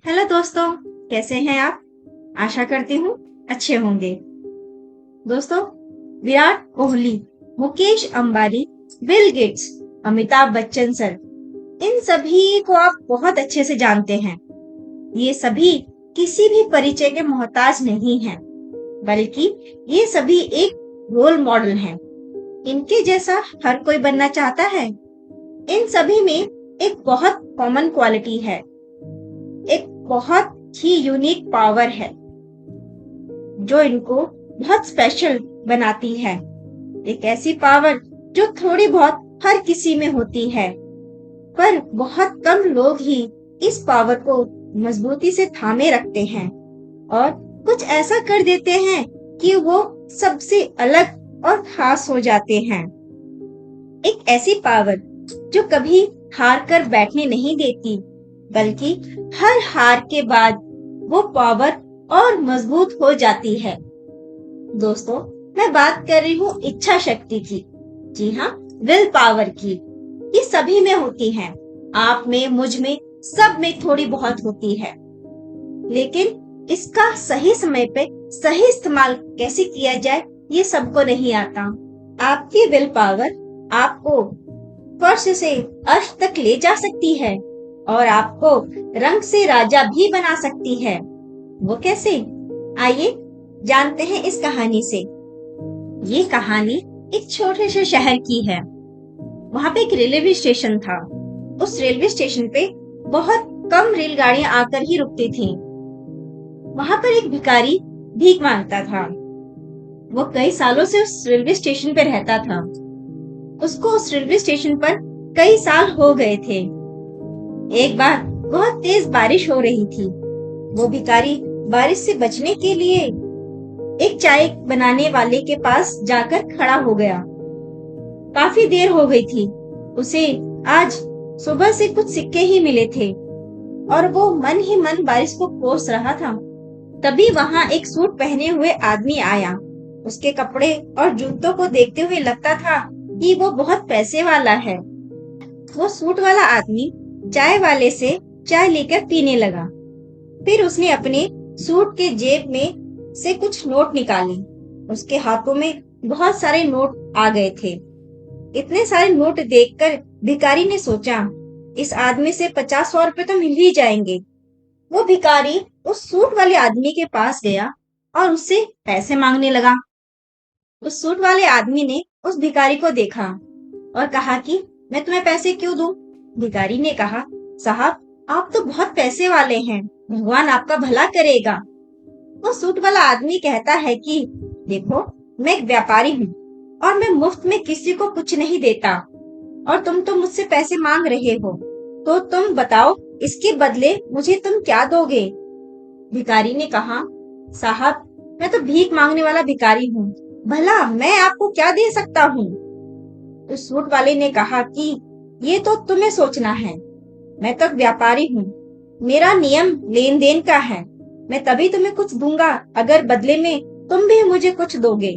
Hello दोस्तों, कैसे हैं आप? आशा करती हूँ अच्छे होंगे। दोस्तों, Virat Kohli, Mukesh Ambani, Bill Gates, Amitabh Bachchan sir, इन सभी को आप बहुत अच्छे से जानते हैं। ये सभी किसी भी परिचय के मोहताज नहीं हैं, बल्कि ये सभी एक रोल मॉडल हैं। इनके जैसा हर कोई बनना चाहता है। इन सभी में एक बहुत कॉमन क्वालिटी है, एक बहुत ही यूनिक पावर है जो इनको बहुत स्पेशल बनाती है। एक ऐसी पावर जो थोड़ी बहुत हर किसी में होती है, पर बहुत कम लोग ही इस पावर को मजबूती से थामे रखते हैं और कुछ ऐसा कर देते हैं कि वो सबसे अलग और खास हो जाते हैं। एक ऐसी पावर जो कभी हार कर बैठने नहीं देती, बल्कि हर हार के बाद वो पावर और मजबूत हो जाती है। दोस्तों, मैं बात कर रही हूँ इच्छा शक्ति की। जी हाँ, विल पावर की। ये सभी में होती है, आप में, मुझ में, सब में थोड़ी बहुत होती है। लेकिन इसका सही समय पे सही इस्तेमाल कैसे किया जाए, ये सबको नहीं आता। आपकी विल पावर आपको फर्श से अर्श तक ले जा सकती है और आपको रंग से राजा भी बना सकती है। वो कैसे? आइए जानते हैं इस कहानी से। ये कहानी एक छोटे से शहर की है। वहां पे एक रेलवे स्टेशन था। उस रेलवे स्टेशन पे बहुत कम रेलगाड़ियां आकर ही रुकती थीं। वहां पर एक भिखारी भीख मांगता था। वो कई सालों से उस रेलवे स्टेशन पे रहता था। उसको उस रेलवे स्टेशन पर कई साल हो गए थे। एक बार बहुत तेज बारिश हो रही थी। वो भिखारी बारिश से बचने के लिए एक चाय बनाने वाले के पास जाकर खड़ा हो गया। काफी देर हो गई थी। उसे आज सुबह से कुछ सिक्के ही मिले थे और वो मन ही मन बारिश को कोस रहा था। तभी वहां एक सूट पहने हुए आदमी आया। उसके कपड़े और जूतों को देखते हुए लगता था कि वो बहुत पैसे वाला है। वो सूट वाला आदमी चाय वाले से चाय लेकर पीने लगा। फिर उसने अपने सूट के जेब में से कुछ नोट निकाले। उसके हाथों में बहुत सारे नोट आ गए थे। इतने सारे नोट देखकर भिखारी ने सोचा, इस आदमी से 50-100 रुपए तो मिल ही जाएंगे। वो भिखारी उस सूट वाले आदमी के पास गया और उससे पैसे मांगने लगा। उस सूट वाले आदमी ने उस भिखारी को देखा और कहा कि मैं तुम्हें पैसे क्यों दूं? भिखारी ने कहा, साहब, आप तो बहुत पैसे वाले हैं, भगवान आपका भला करेगा। वो सूट वाला आदमी कहता है कि देखो, मैं एक व्यापारी हूँ और मैं मुफ्त में किसी को कुछ नहीं देता, और तुम तो मुझसे पैसे मांग रहे हो, तो तुम बताओ इसके बदले मुझे तुम क्या दोगे? भिखारी ने कहा, साहब, मैं तो भीख मांगने वाला भिखारी हूँ, भला मैं आपको क्या दे सकता हूँ? तो सूट वाले ने कहा कि ये तो तुम्हें सोचना है, मैं तो व्यापारी हूँ, मेरा नियम लेन देन का है। मैं तभी तुम्हें कुछ दूंगा अगर बदले में तुम भी मुझे कुछ दोगे।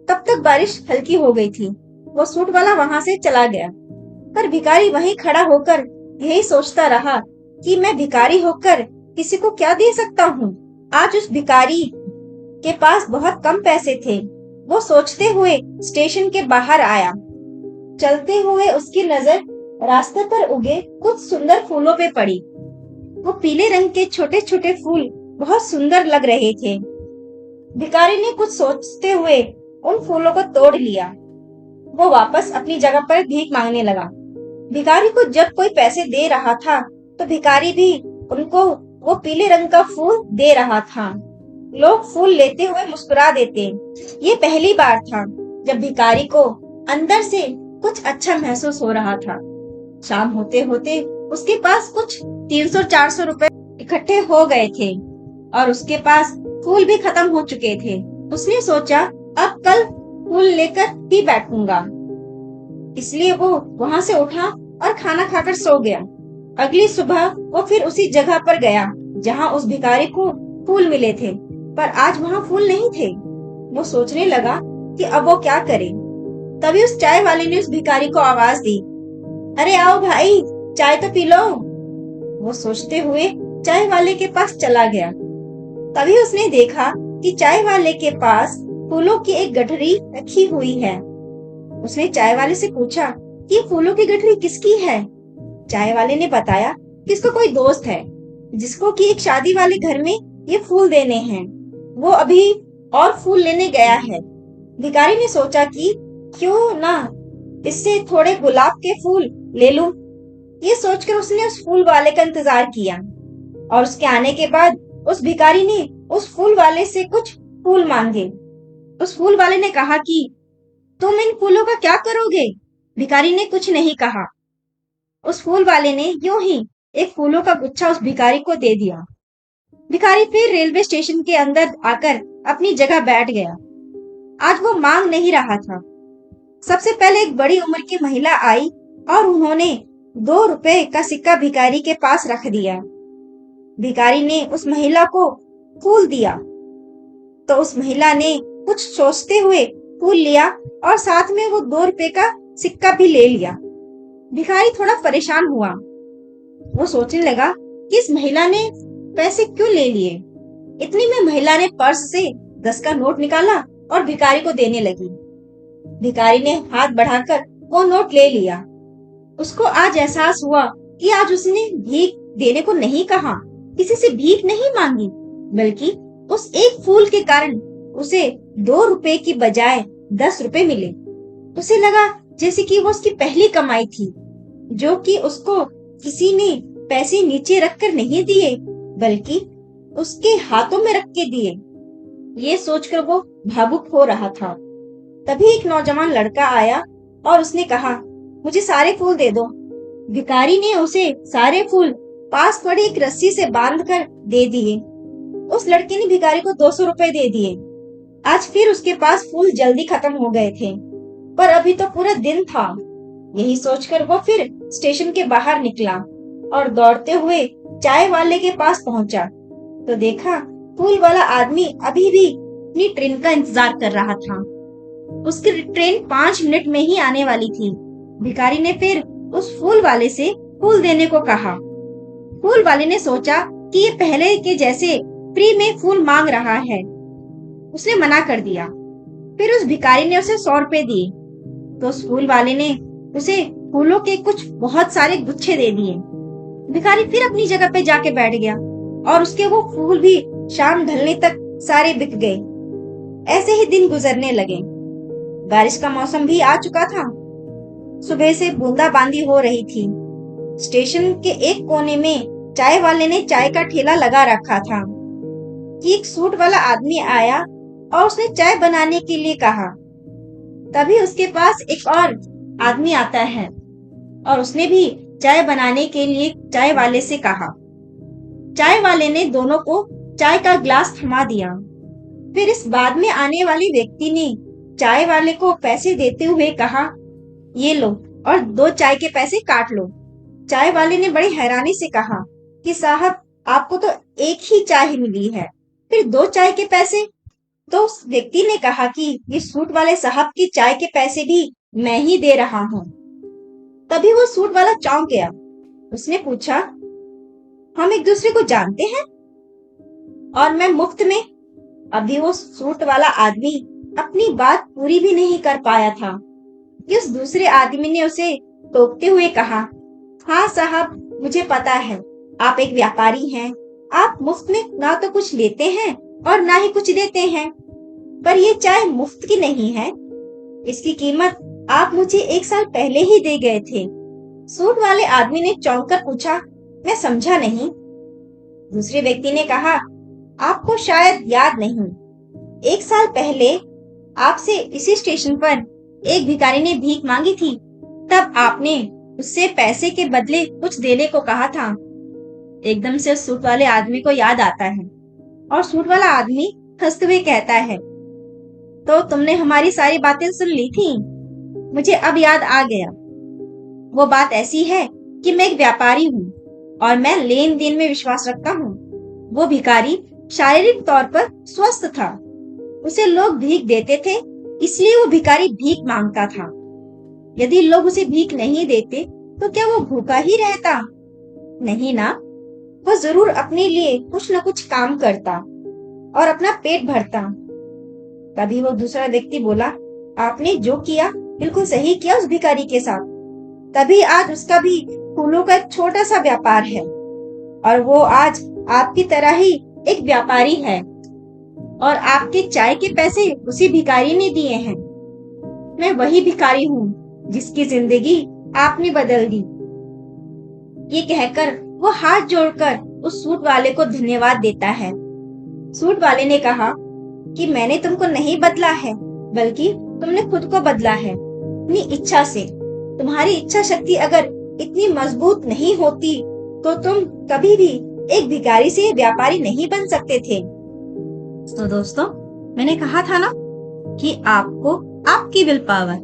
तब तक बारिश हल्की हो गई थी। वो सूट वाला वहां से चला गया, पर भिखारी वहीं खड़ा होकर यही सोचता रहा कि मैं भिखारी होकर किसी को क्या दे सकता हूँ। आज उस भिखारी के पास बहुत कम पैसे थे। वो सोचते हुए स्टेशन के बाहर आया। चलते हुए उसकी नजर रास्ते पर उगे कुछ सुंदर फूलों पे पड़ी। वो पीले रंग के छोटे छोटे फूल बहुत सुंदर लग रहे थे। भिखारी ने कुछ सोचते हुए उन फूलों को तोड़ लिया। वो वापस अपनी जगह पर भीख मांगने लगा। भिखारी को जब कोई पैसे दे रहा था, तो भिखारी भी उनको वो पीले रंग का फूल दे रहा था। लोग फूल लेते हुए मुस्कुरा देते। ये पहली बार था जब भिखारी को अंदर से कुछ अच्छा महसूस हो रहा था। शाम होते होते उसके पास कुछ 300-400 रुपए इकट्ठे हो गए थे और उसके पास फूल भी खत्म हो चुके थे। उसने सोचा, अब कल फूल लेकर ही बैठूंगा। इसलिए वो वहां से उठा और खाना खाकर सो गया। अगली सुबह वो फिर उसी जगह पर गया जहां उस भिखारी को फूल मिले थे, पर आज वहां फूल नहीं थे। वो सोचने लगा कि अब वो क्या करे। तभी उस चाय वाले ने उस भिखारी को आवाज दी, अरे आओ भाई, चाय तो पी लो। वो सोचते हुए चाय वाले के पास चला गया। तभी उसने देखा कि चाय वाले के पास फूलों की एक गठरी रखी हुई है। उसने चाय वाले से पूछा कि फूलों की गठरी किसकी है। चाय वाले ने बताया कि इसको कोई दोस्त है जिसको कि एक शादी वाले घर में ये फूल देने हैं। वो अभी और फूल लेने गया है। भिखारी ने सोचा कि क्यों ना इससे थोड़े गुलाब के फूल ले लूं। ये सोचकर उसने उस फूल वाले का इंतजार किया और उसके आने के बाद उस भिखारी ने उस फूल वाले से कुछ फूल मांगे। उस फूल वाले ने कहा कि तुम इन फूलों का क्या करोगे? भिखारी ने कुछ नहीं कहा। उस फूल वाले ने यूं ही एक फूलों का गुच्छा उस भिखारी को दे दिया। भिखारी फिर रेलवे स्टेशन के अंदर आकर अपनी जगह बैठ गया। आज वो मांग नहीं रहा था। सबसे पहले एक बड़ी उम्र की महिला आई और उन्होंने 2 रुपए का सिक्का भिखारी के पास रख दिया। भिखारी ने उस महिला को फूल दिया तो उस महिला ने कुछ सोचते हुए फूल लिया और साथ में वो 2 रुपए का सिक्का भी ले लिया। भिखारी थोड़ा परेशान हुआ। वो सोचने लगा कि इस महिला ने पैसे क्यों ले लिए। इतनी में महिला ने पर्स से 10 का नोट निकाला और भिखारी को देने लगी। भिखारी ने हाथ बढ़ाकर वो नोट ले लिया। उसको आज एहसास हुआ कि आज उसने भीख देने को नहीं कहा, किसी से भीख नहीं मांगी, बल्कि उस एक फूल के कारण उसे 2 रुपए की बजाय 10 रुपए मिले। उसे लगा जैसे कि वो उसकी पहली कमाई थी, जो कि उसको किसी ने पैसे नीचे रखकर नहीं दिए, बल्कि उसके हाथों में रख के दिए। ये सोचकर वो भावुक हो रहा था। तभी एक नौजवान लड़का आया और उसने कहा, मुझे सारे फूल दे दो। भिखारी ने उसे सारे फूल पास पड़ी एक रस्सी से बांधकर दे दिए। उस लड़के ने भिखारी को 200 रुपए दे दिए। आज फिर उसके पास फूल जल्दी खत्म हो गए थे, पर अभी तो पूरा दिन था। यही सोचकर वो फिर स्टेशन के बाहर निकला और दौड़ते हुए चाय वाले के पास पहुंचा तो देखा फूल वाला आदमी अभी भी अपनी ट्रेन का इंतजार कर रहा था। उसकी ट्रेन 5 मिनट में ही आने वाली थी। भिखारी ने फिर उस फूल वाले से फूल देने को कहा। फूल वाले ने सोचा कि ये पहले के जैसे फ्री में फूल मांग रहा है। उसने मना कर दिया। फिर उस भिखारी ने उसे 100 रुपए दिए तो उस फूल वाले ने उसे फूलों के कुछ बहुत सारे गुच्छे दे दिए। भिखारी फिर अपनी जगह पे जाके बैठ गया और उसके वो फूल भी शाम ढलने तक सारे बिक गए। ऐसे ही दिन गुजरने लगे। बारिश का मौसम भी आ चुका था। सुबह से बूंदाबांदी हो रही थी। स्टेशन के एक कोने में चाय वाले ने चाय का ठेला लगा रखा था कि एक सूट वाला आदमी आया और उसने चाय बनाने के लिए कहा। तभी उसके पास एक और आदमी आता है और उसने भी चाय बनाने के लिए चाय वाले से कहा। चाय वाले ने दोनों को चाय का ग्लास थमा दिया। फिर इस बाद में आने वाले व्यक्ति ने चाय वाले को पैसे देते हुए कहा, ये लो और 2 चाय के पैसे काट लो। चाय वाले ने बड़ी हैरानी से कहा कि साहब आपको तो एक ही चाय मिली है, फिर 2 चाय के पैसे? तो उस व्यक्ति ने कहा कि ये सूट वाले साहब की चाय के पैसे भी मैं ही दे रहा हूँ। तभी वो सूट वाला चौंक गया। उसने पूछा, हम एक दूसरे को जानते हैं? और मैं मुफ्त में? अभी वो सूट वाला आदमी अपनी बात पूरी भी नहीं कर पाया था कि उस दूसरे आदमी ने उसे टोकते हुए कहा, हाँ साहब, मुझे पता है आप एक व्यापारी हैं। आप मुफ्त में ना तो कुछ लेते हैं और ना ही कुछ देते हैं, पर ये चाय मुफ्त की नहीं है। इसकी कीमत आप मुझे 1 साल पहले ही दे गए थे। सूट वाले आदमी ने चौंक कर पूछा, मैं समझा नहीं। दूसरे व्यक्ति ने कहा, आपको शायद याद नहीं, 1 साल पहले आपसे इसी स्टेशन पर एक भिखारी ने भीख मांगी थी। तब आपने उससे पैसे के बदले कुछ देने को कहा था। एकदम से सूट वाले आदमी को याद आता है और सूट वाला आदमी हंसते हुए कहता है, तो तुमने हमारी सारी बातें सुन ली थी? मुझे अब याद आ गया। वो बात ऐसी है कि मैं एक व्यापारी हूँ और मैं लेन देन में विश्वास रखता हूँ। वो भिखारी शारीरिक तौर पर स्वस्थ था। उसे लोग भीख देते थे, इसलिए वो भिखारी भीख मांगता था। यदि लोग उसे भीख नहीं देते तो क्या वो भूखा ही रहता? नहीं ना। वह जरूर अपने लिए कुछ न कुछ काम करता और अपना पेट भरता। तभी वो दूसरा व्यक्ति बोला, आपने जो किया बिल्कुल सही किया उस भिखारी के साथ। तभी आज उसका भी फूलों का एक छोटा सा व्यापार है और वो आज आपकी तरह ही एक व्यापारी है और आपके चाय के पैसे उसी भिखारी ने दिए हैं। मैं वही भिखारी हूँ जिसकी जिंदगी आपने बदल दी। ये कहकर वो हाथ जोड़कर उस सूट वाले को धन्यवाद देता है। सूट वाले ने कहा कि मैंने तुमको नहीं बदला है, बल्कि तुमने खुद को बदला है अपनी इच्छा से। तुम्हारी इच्छा शक्ति अगर इतनी मजबूत नहीं होती तो तुम कभी भी एक भिखारी से व्यापारी नहीं बन सकते थे। तो दोस्तों, मैंने कहा था ना कि आपको आपकी विल पावर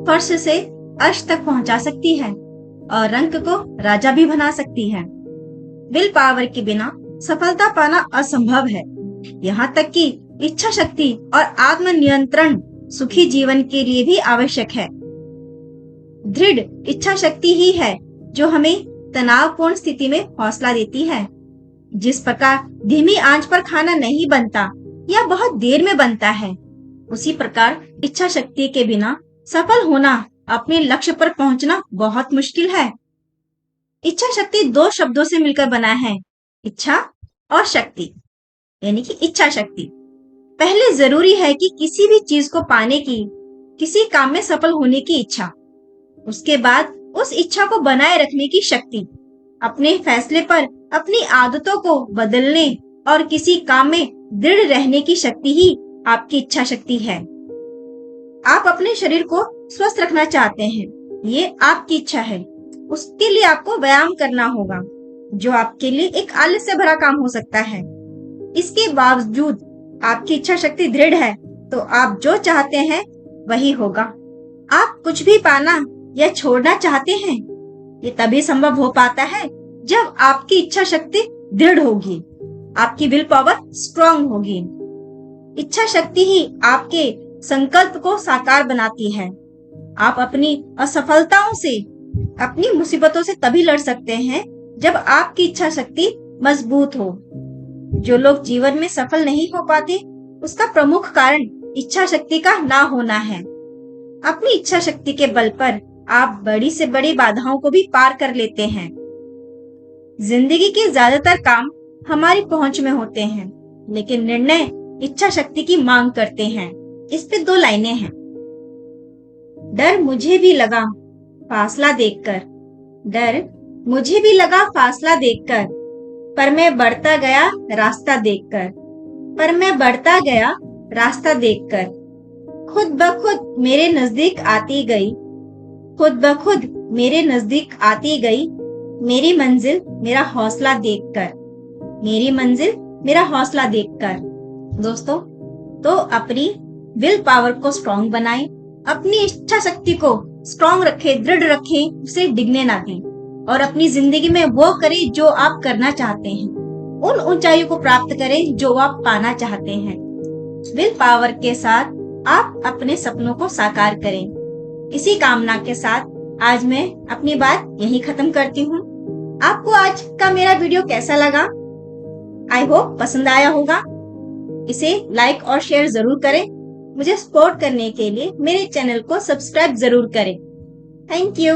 फर्श से अर्श तक पहुंचा सकती है और रंक को राजा भी बना सकती है। विल पावर के बिना सफलता पाना असंभव है। यहाँ तक कि इच्छा शक्ति और आत्मनियंत्रण सुखी जीवन के लिए भी आवश्यक है। दृढ़ इच्छा शक्ति ही है जो हमें तनावपूर्ण स्थिति में हौसला देती है। जिस प्रकार धीमी आंच पर खाना नहीं बनता या बहुत देर में बनता है, उसी प्रकार इच्छा शक्ति के बिना सफल होना, अपने लक्ष्य पर पहुंचना बहुत मुश्किल है। इच्छा शक्ति दो शब्दों से मिलकर बना है, इच्छा और शक्ति, यानी कि इच्छा शक्ति। पहले जरूरी है कि किसी भी चीज को पाने की, किसी काम में सफल होने की इच्छा, उसके बाद उस इच्छा को बनाए रखने की शक्ति, अपने फैसले पर अपनी आदतों को बदलने और किसी काम में दृढ़ रहने की शक्ति ही आपकी इच्छा शक्ति है। आप अपने शरीर को स्वस्थ रखना चाहते हैं, ये आपकी इच्छा है। उसके लिए आपको व्यायाम करना होगा, जो आपके लिए एक आलस से भरा काम हो सकता है। इसके बावजूद आपकी इच्छा शक्ति दृढ़ है तो आप जो चाहते हैं वही होगा। आप कुछ भी पाना या छोड़ना चाहते हैं, ये तभी संभव हो पाता है जब आपकी इच्छा शक्ति दृढ़ होगी, आपकी विल पावर स्ट्रांग होगी। इच्छा शक्ति ही आपके संकल्प को साकार बनाती है। आप अपनी असफलताओं से, अपनी मुसीबतों से तभी लड़ सकते हैं जब आपकी इच्छा शक्ति मजबूत हो। जो लोग जीवन में सफल नहीं हो पाते, उसका प्रमुख कारण इच्छा शक्ति का ना होना है। अपनी इच्छा शक्ति के बल पर आप बड़ी से बड़ी बाधाओं को भी पार कर लेते हैं। जिंदगी के ज्यादातर काम हमारी पहुंच में होते हैं, लेकिन निर्णय इच्छा शक्ति की मांग करते हैं। इस पे दो लाइनें हैं। डर मुझे भी लगा फासला देखकर, डर मुझे भी लगा फासला देखकर, पर मैं बढ़ता गया रास्ता देखकर, पर मैं बढ़ता गया रास्ता देखकर। खुद ब खुद मेरे नजदीक आती गई, खुद ब खुद मेरे नजदीक आती गई, मेरी मंजिल मेरा हौसला देखकर, मेरी मंजिल मेरा हौसला देखकर। दोस्तों, तो अपनी विल पावर को स्ट्रॉन्ग बनाएं, अपनी इच्छा शक्ति को स्ट्रॉन्ग रखें, दृढ़ रखें, उसे डिगने ना दें और अपनी जिंदगी में वो करें जो आप करना चाहते हैं। उन ऊंचाइयों को प्राप्त करें जो आप पाना चाहते हैं। विल पावर के साथ आप अपने सपनों को साकार करें। इसी कामना के साथ आज मैं अपनी बात यही खत्म करती हूँ। आपको आज का मेरा वीडियो कैसा लगा? आई होप पसंद आया होगा। इसे लाइक और शेयर जरूर करें। मुझे सपोर्ट करने के लिए मेरे चैनल को सब्सक्राइब जरूर करें। Thank you.